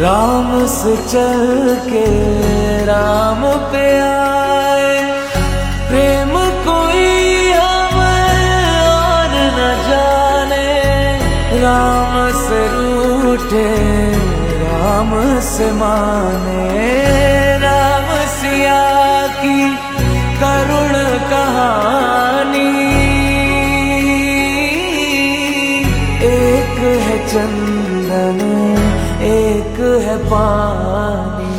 राम से चल के राम पे आए, प्रेम कोई हमें और न जाने। राम से रूठे राम से माने, राम सिया की करुण कहानी। एक है चंदन एक है पानी।